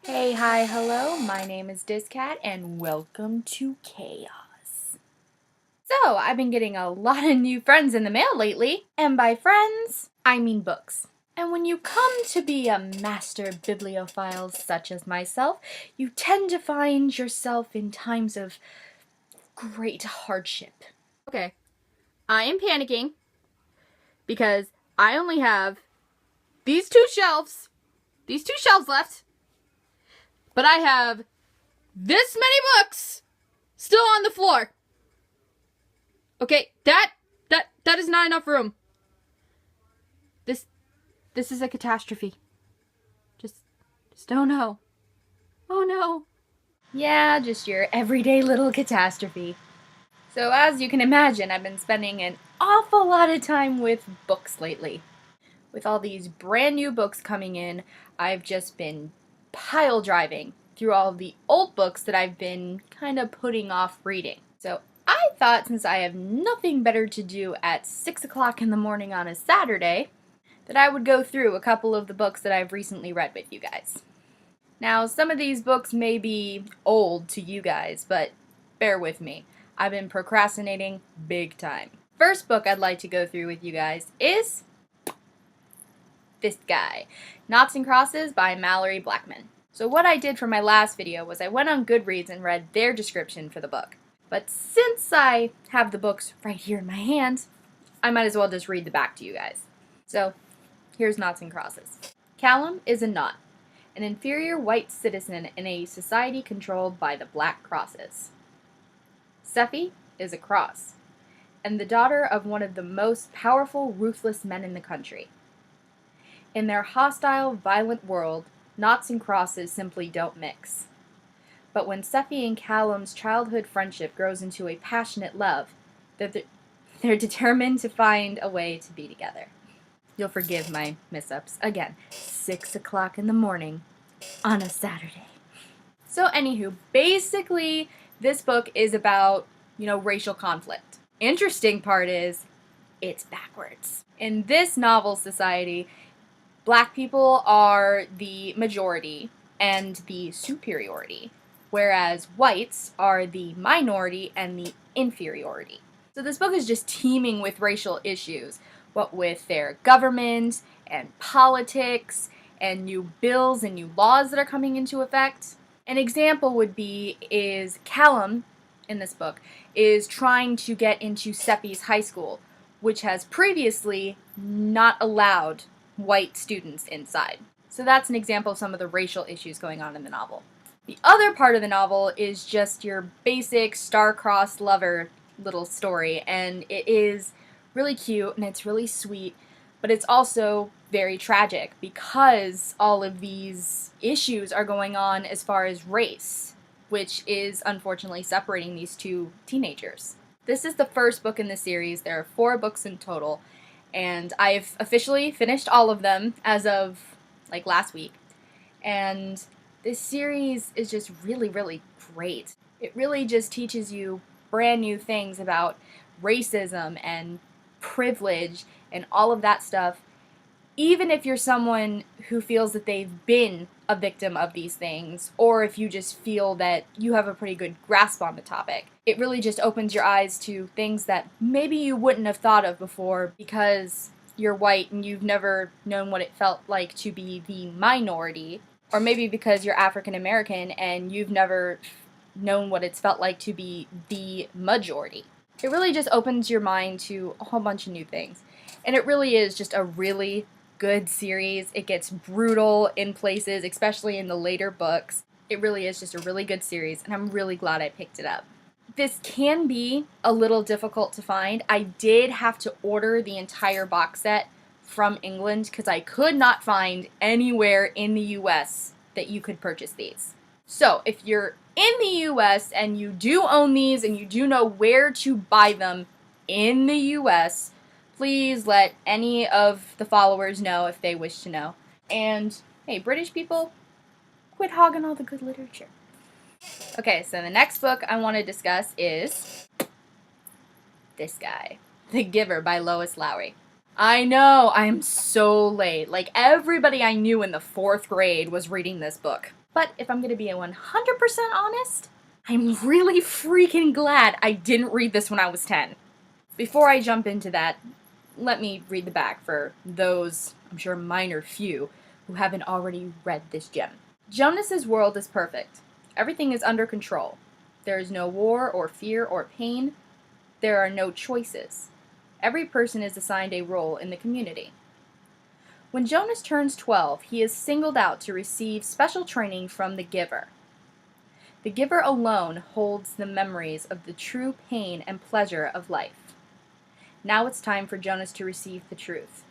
Hey, hi, hello, my name is dis.cat and welcome to Chaos. So, I've been getting a lot of new friends in the mail lately, and by friends, I mean books. And when you come to be a master bibliophile such as myself, you tend to find yourself in times of great hardship. Okay, I am panicking because I only have these two shelves left, but I have this many books still on the floor. Okay, that is not enough room. This is a catastrophe. Just oh no. Oh no. Yeah, just your everyday little catastrophe. So as you can imagine, I've been spending an awful lot of time with books lately. With all these brand new books coming in, I've just been pile driving through all of the old books that I've been kind of putting off reading. So I thought, since I have nothing better to do at 6 o'clock in the morning on a Saturday, that I would go through a couple of the books that I've recently read with you guys. Now, some of these books may be old to you guys, but bear with me. I've been procrastinating big time. First book I'd like to go through with you guys is this guy, Noughts and Crosses by Mallory Blackman. So what I did for my last video was I went on Goodreads and read their description for the book. But since I have the books right here in my hand, I might as well just read the back to you guys. So, here's Noughts and Crosses. Callum is a knot, an inferior white citizen in a society controlled by the black crosses. Sephi is a cross, and the daughter of one of the most powerful, ruthless men in the country. In their hostile, violent world, Noughts and Crosses simply don't mix. But when Sephi and Callum's childhood friendship grows into a passionate love, they're determined to find a way to be together. You'll forgive my mess-ups. Again, 6 o'clock in the morning on a Saturday. So anywho, basically, this book is about, racial conflict. Interesting part is, it's backwards. In this novel society, black people are the majority and the superiority, whereas whites are the minority and the inferiority. So this book is just teeming with racial issues, what with their government and politics and new bills and new laws that are coming into effect. An example would be is Callum, in this book, is trying to get into Seppi's high school, which has previously not allowed white students inside. So that's an example of some of the racial issues going on in the novel. The other part of the novel is just your basic star-crossed lover little story, and it is really cute and it's really sweet, but it's also very tragic because all of these issues are going on as far as race, which is unfortunately separating these two teenagers. This is the first book in the series. There are 4 books in total, and I've officially finished all of them as of last week. And this series is just really, really great. It really just teaches you brand new things about racism and privilege and all of that stuff, even if you're someone who feels that they've been a victim of these things, or if you just feel that you have a pretty good grasp on the topic. It really just opens your eyes to things that maybe you wouldn't have thought of before because you're white and you've never known what it felt like to be the minority, or maybe because you're African American and you've never known what it's felt like to be the majority. It really just opens your mind to a whole bunch of new things. And it really is just a really good series. It gets brutal in places, especially in the later books. It really is just a really good series, and I'm really glad I picked it up. This can be a little difficult to find. I did have to order the entire box set from England because I could not find anywhere in the US that you could purchase these. So if you're in the US and you do own these and you do know where to buy them in the US, please let any of the followers know if they wish to know. And hey, British people, quit hogging all the good literature. Okay, so the next book I want to discuss is this guy, The Giver by Lois Lowry. I know, I'm so late. Like, everybody I knew in the 4th grade was reading this book. But if I'm gonna be 100% honest, I'm really freaking glad I didn't read this when I was 10. Before I jump into that, let me read the back for those, I'm sure minor few, who haven't already read this gem. Jonas's world is perfect. Everything is under control. There is no war or fear or pain. There are no choices. Every person is assigned a role in the community. When Jonas turns 12, he is singled out to receive special training from the Giver. The Giver alone holds the memories of the true pain and pleasure of life. Now it's time for Jonas to receive the truth.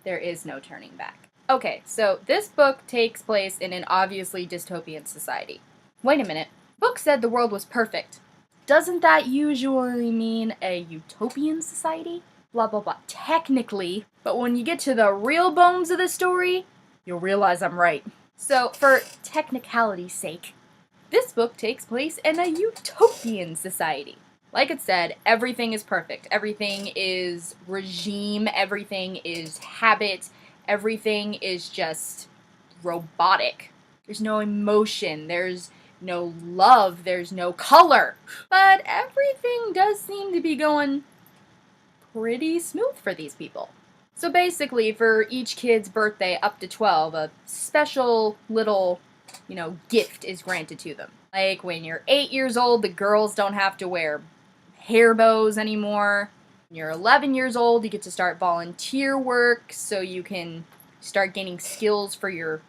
There is no turning back. Okay, so this book takes place in an obviously dystopian society. Wait a minute. The book said the world was perfect. Doesn't that usually mean a utopian society? Blah blah blah. Technically, but when you get to the real bones of the story, you'll realize I'm right. So, for technicality's sake, this book takes place in a utopian society. Like it said, everything is perfect. Everything is regime, everything is habit, everything is just robotic. There's no emotion, there's no love, there's no color. But everything does seem to be going pretty smooth for these people. So basically, for each kid's birthday up to 12, a special little, gift is granted to them. Like when you're 8 years old, the girls don't have to wear hair bows anymore. When you're 11 years old, you get to start volunteer work so you can start gaining skills for your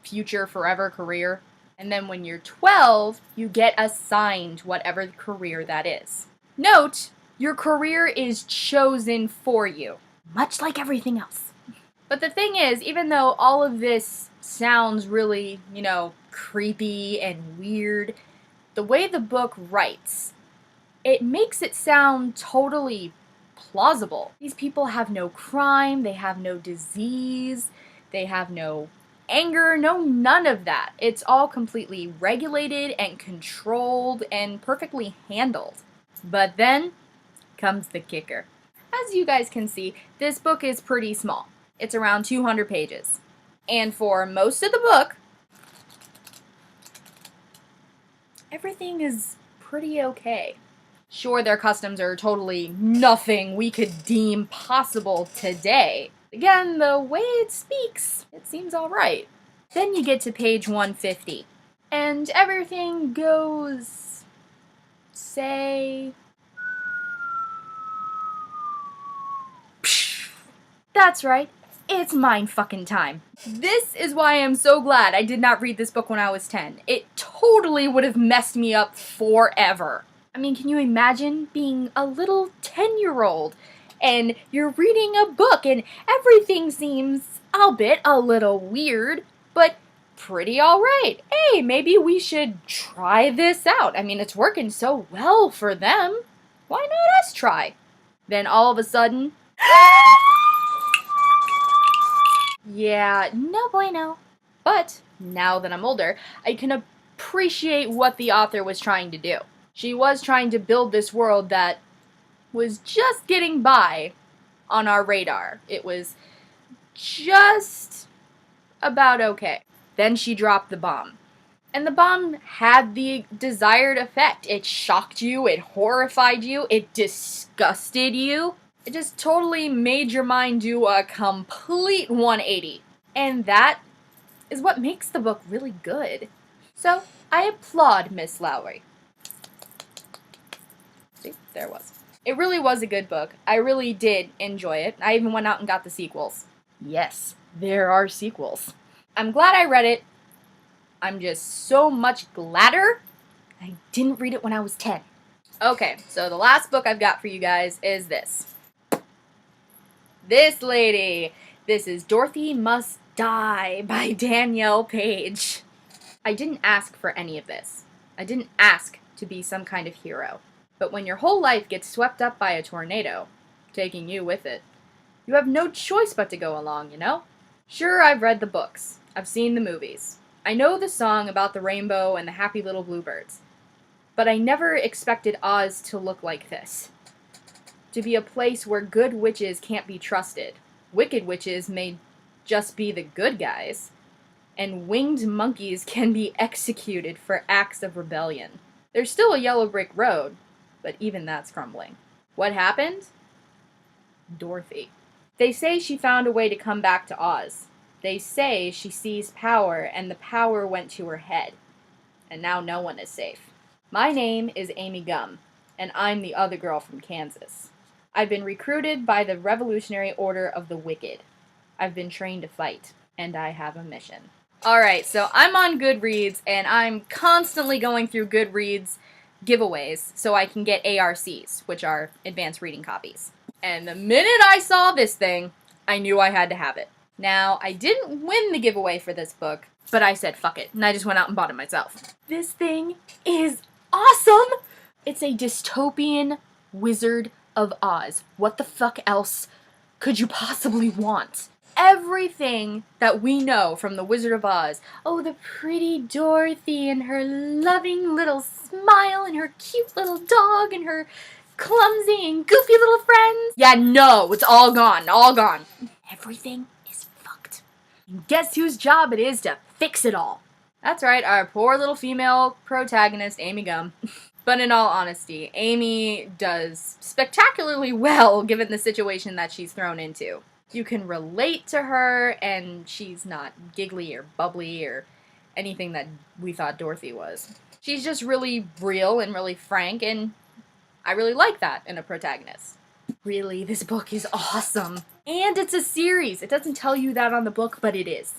future forever career. And then when you're 12, you get assigned whatever career that is. Note, your career is chosen for you, much like everything else. But the thing is, even though all of this sounds really, creepy and weird, the way the book writes, it makes it sound totally plausible. These people have no crime, they have no disease, they have no anger, none of that. It's all completely regulated and controlled and perfectly handled. But then comes the kicker. As you guys can see, this book is pretty small. It's around 200 pages. And for most of the book, everything is pretty okay. Sure, their customs are totally nothing we could deem possible today. Again, the way it speaks, it seems alright. Then you get to page 150, and everything goes, say... That's right, it's mine fucking time. This is why I'm so glad I did not read this book when I was 10. It totally would have messed me up forever. I mean, can you imagine being a little 10-year-old and you're reading a book and everything seems, albeit a little weird, but pretty alright. Hey, maybe we should try this out. I mean, it's working so well for them. Why not us try? Then all of a sudden... Yeah, no bueno. But, now that I'm older, I can appreciate what the author was trying to do. She was trying to build this world that was just getting by on our radar. It was just about okay. Then she dropped the bomb. And the bomb had the desired effect. It shocked you, it horrified you, it disgusted you. It just totally made your mind do a complete 180. And that is what makes the book really good. So, I applaud Miss Lowry. See, there it was. It really was a good book. I really did enjoy it. I even went out and got the sequels. Yes, there are sequels. I'm glad I read it. I'm just so much gladder I didn't read it when I was 10. Okay, so the last book I've got for you guys is this. This lady. This is Dorothy Must Die by Danielle Page. I didn't ask for any of this. I didn't ask to be some kind of hero. But when your whole life gets swept up by a tornado, taking you with it, you have no choice but to go along, you know? Sure, I've read the books. I've seen the movies. I know the song about the rainbow and the happy little bluebirds. But I never expected Oz to look like this. to be a place where good witches can't be trusted. Wicked witches may just be the good guys, and winged monkeys can be executed for acts of rebellion. There's still a yellow brick road, but even that's crumbling. What happened? Dorothy. They say she found a way to come back to Oz. They say she seized power and the power went to her head. And now no one is safe. My name is Amy Gum, and I'm the other girl from Kansas. I've been recruited by the Revolutionary Order of the Wicked. I've been trained to fight, and I have a mission. Alright, so I'm on Goodreads, and I'm constantly going through Goodreads giveaways so I can get ARCs, which are advanced reading copies. And the minute I saw this thing, I knew I had to have it. Now, I didn't win the giveaway for this book, but I said fuck it, and I just went out and bought it myself. This thing is awesome! It's a dystopian Wizard of Oz. What the fuck else could you possibly want? Everything that we know from the Wizard of Oz. Oh, the pretty Dorothy and her loving little smile and her cute little dog and her clumsy and goofy little friends. Yeah, no, it's all gone, all gone. Everything is fucked. And guess whose job it is to fix it all? That's right, our poor little female protagonist, Amy Gum. But in all honesty, Amy does spectacularly well given the situation that she's thrown into. You can relate to her, and she's not giggly or bubbly or anything that we thought Dorothy was. She's just really real and really frank, and I really like that in a protagonist. Really, this book is awesome. And it's a series. It doesn't tell you that on the book, but it is.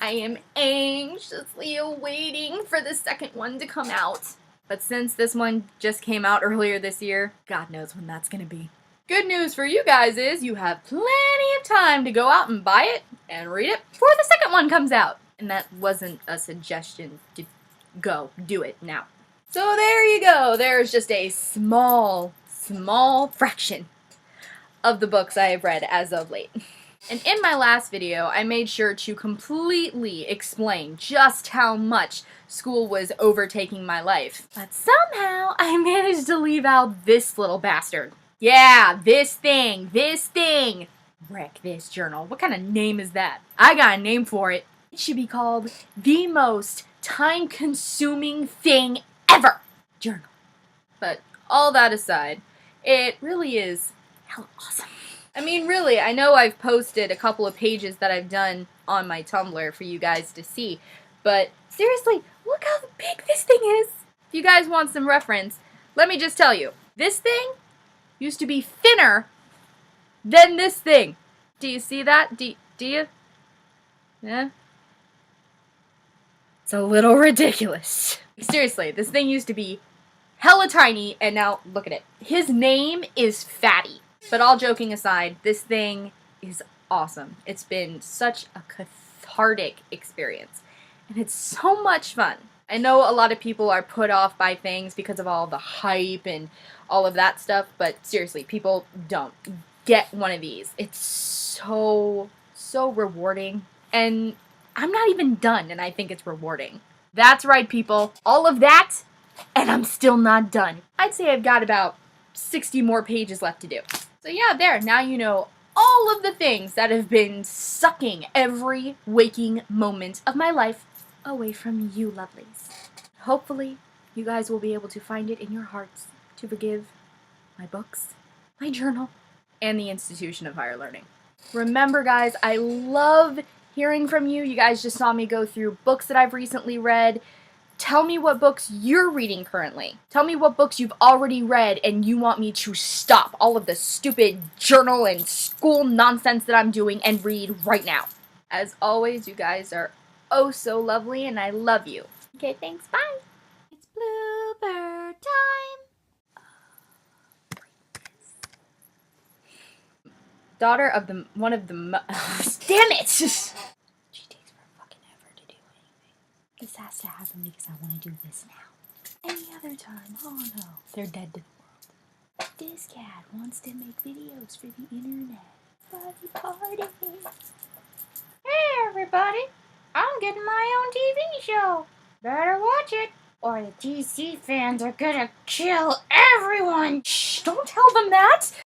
I am anxiously awaiting for the second one to come out. But since this one just came out earlier this year, God knows when that's gonna be. Good news for you guys is you have plenty of time to go out and buy it and read it before the second one comes out. And that wasn't a suggestion to go do it now. So there you go. There's just a small fraction of the books I have read as of late. And in my last video, I made sure to completely explain just how much school was overtaking my life. But somehow, I managed to leave out this little bastard. Yeah, this thing. Wreck this journal. What kind of name is that? I got a name for it. It should be called the most time-consuming thing ever. Journal. But all that aside, it really is hella awesome. I mean, really, I know I've posted a couple of pages that I've done on my Tumblr for you guys to see, but seriously, look how big this thing is. If you guys want some reference, let me just tell you, this thing used to be thinner than this thing. Do you see that? Do you? Yeah? It's a little ridiculous. Seriously, this thing used to be hella tiny, and now look at it. His name is Fatty. But all joking aside, this thing is awesome. It's been such a cathartic experience, and it's so much fun. I know a lot of people are put off by things because of all the hype and all of that stuff, but seriously, people don't. Get one of these. It's so rewarding, and I'm not even done, and I think it's rewarding. That's right, people. All of that, and I'm still not done. I'd say I've got about 60 more pages left to do. So yeah, there, now you know all of the things that have been sucking every waking moment of my life away from you lovelies. Hopefully, you guys will be able to find it in your hearts to forgive my books, my journal, and the institution of higher learning. Remember, guys, I love hearing from you. You guys just saw me go through books that I've recently read. Tell me what books you're reading currently. Tell me what books you've already read and you want me to stop all of the stupid journal and school nonsense that I'm doing and read right now. As always, you guys are oh so lovely and I love you. Okay, thanks, bye. It's blooper time. Daughter of one of the damn it! She takes fucking ever to do anything. This has to happen because I want to do this now. Any other time, oh no, they're dead to the world. Dis.cat wants to make videos for the internet. Party. Hey everybody, I'm getting my own TV show. Better watch it, or the DC fans are gonna kill everyone. Shh, don't tell them that.